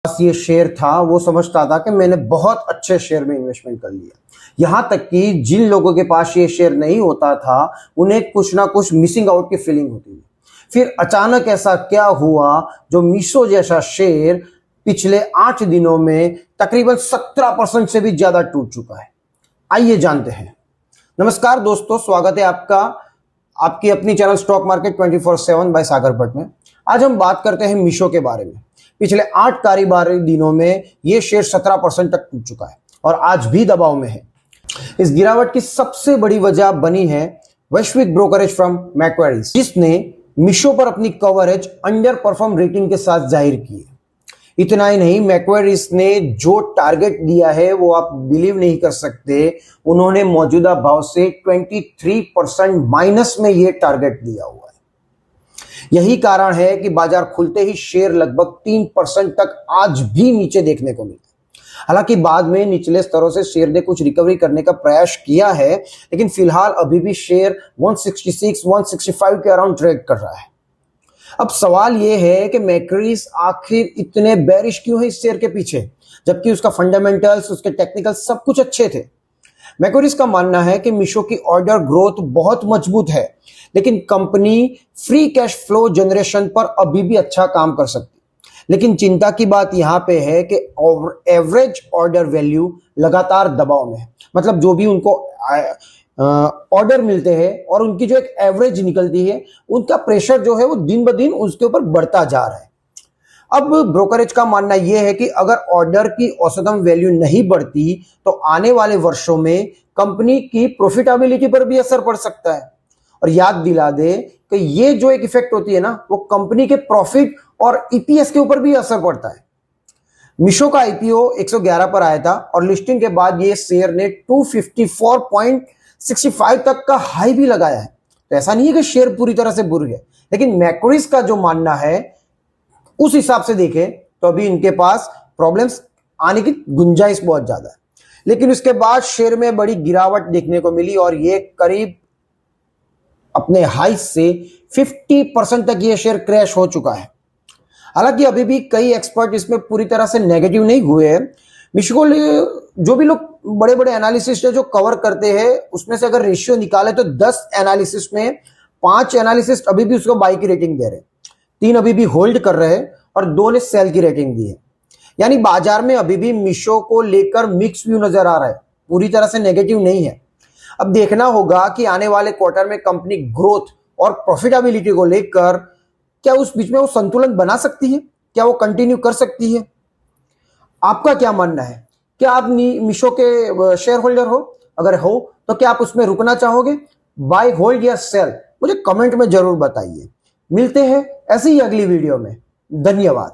पास ये शेयर था वो समझता था कि मैंने बहुत अच्छे शेयर में इन्वेस्टमेंट कर लिया। यहां तक कि जिन लोगों के पास ये शेयर नहीं होता था उन्हें कुछ ना कुछ मिसिंग आउट की फीलिंग होती थी। फिर अचानक ऐसा क्या हुआ जो मीशो जैसा शेयर पिछले 8 दिनों में तकरीबन 17% से भी ज्यादा टूट चुका है। आइए जानते हैं। नमस्कार दोस्तों, स्वागत है आपका आपकी अपनी चैनल स्टॉक मार्केट 24/7 बाय सागर भट्ट में। आज हम बात करते हैं मीशो के बारे में। पिछले 8 कारोबारी दिनों में यह शेयर 17% तक टूट चुका है और आज भी दबाव में है। इस गिरावट की सबसे बड़ी वजह बनी है वैश्विक ब्रोकरेज फर्म मैक्वेरीज, जिसने मीशो पर अपनी कवरेज अंडर परफॉर्म रेटिंग के साथ जाहिर की है। इतना ही नहीं, मैक्वेरीज ने जो टारगेट दिया है वो आप बिलीव नहीं कर सकते। उन्होंने मौजूदा भाव से 23% माइनस में ये टारगेट दिया हुआ है। यही कारण है कि बाजार खुलते ही शेयर लगभग 3% तक आज भी नीचे देखने को मिला। हालांकि बाद में निचले स्तरों से शेयर ने कुछ रिकवरी करने का प्रयास किया है, लेकिन फिलहाल अभी भी शेयर 166-165 के अराउंड ट्रेड कर रहा है। अब सवाल यह है कि मैक्वेरीज आखिर इतने बेरिश क्यों है इस शेयर के पीछे, जबकि उसका फंडामेंटल्स, उसके टेक्निकल सब कुछ अच्छे थे। मैक्वेरीज का मानना है कि मीशो की ऑर्डर ग्रोथ बहुत मजबूत है, लेकिन company free cash flow generation पर अभी भी अच्छा काम कर सकती। लेकिन चिंता की बात यहां पे है कि एवरेज ऑर्डर वैल्यू लगातार दबाव में है। मतलब जो भी उनको ऑर्डर मिलते हैं और उनकी जो एक एवरेज निकलती है, उनका प्रेशर जो है वो दिन ब दिन उसके ऊपर बढ़ता जा रहा है। अब ब्रोकरेज का मानना यह है कि अगर ऑर्डर की औसतन वैल्यू नहीं बढ़ती तो आने वाले वर्षों में कंपनी की प्रॉफिटेबिलिटी पर भी असर पड़ सकता है। और याद दिला दे कि ये जो एक इफेक्ट होती है ना, वो कंपनी के प्रॉफिट और ईपीएस के ऊपर भी असर पड़ता है। मीशो का आईपीओ 111 पर आया था और लिस्टिंग के बाद ये शेयर ने 254.65 तक का हाई भी लगाया है। तो ऐसा नहीं है कि शेयर पूरी तरह से बुर है, लेकिन मैक्वेरीज का जो मानना है उस हिसाब से देखें तो अभी इनके पास प्रॉब्लम्स आने की गुंजाइश बहुत ज्यादा है। लेकिन उसके बाद शेयर में बड़ी गिरावट देखने को मिली और ये करीब अपने हाई से 50% तक ये शेयर क्रैश हो चुका है। हालांकि अभी भी कई एक्सपर्ट इसमें पूरी तरह से नेगेटिव नहीं हुए हैं। मीशो को जो भी लोग बड़े बड़े एनालिसिस्ट है जो कवर करते हैं, उसमें से अगर रेशियो निकाले तो 10 एनालिसिस में 5 एनालिसिस्ट अभी भी उसको बाई की रेटिंग दे रहे हैं, 3 अभी भी होल्ड कर रहे हैं और 2 ने सेल की रेटिंग दी है। यानी बाजार में अभी भी मीशो को लेकर मिक्स व्यू नजर आ रहा है, पूरी तरह से नेगेटिव नहीं है। अब देखना होगा कि आने वाले क्वार्टर में कंपनी ग्रोथ और प्रॉफिटेबिलिटी को लेकर क्या उस बीच में वो संतुलन बना सकती है, क्या वो कंटिन्यू कर सकती है। आपका क्या मानना है? क्या आप मीशो के शेयर होल्डर हो? अगर हो तो क्या आप उसमें रुकना चाहोगे? बाय, होल्ड या सेल? मुझे कमेंट में जरूर बताइए। मिलते हैं ऐसी ही अगली वीडियो में। धन्यवाद।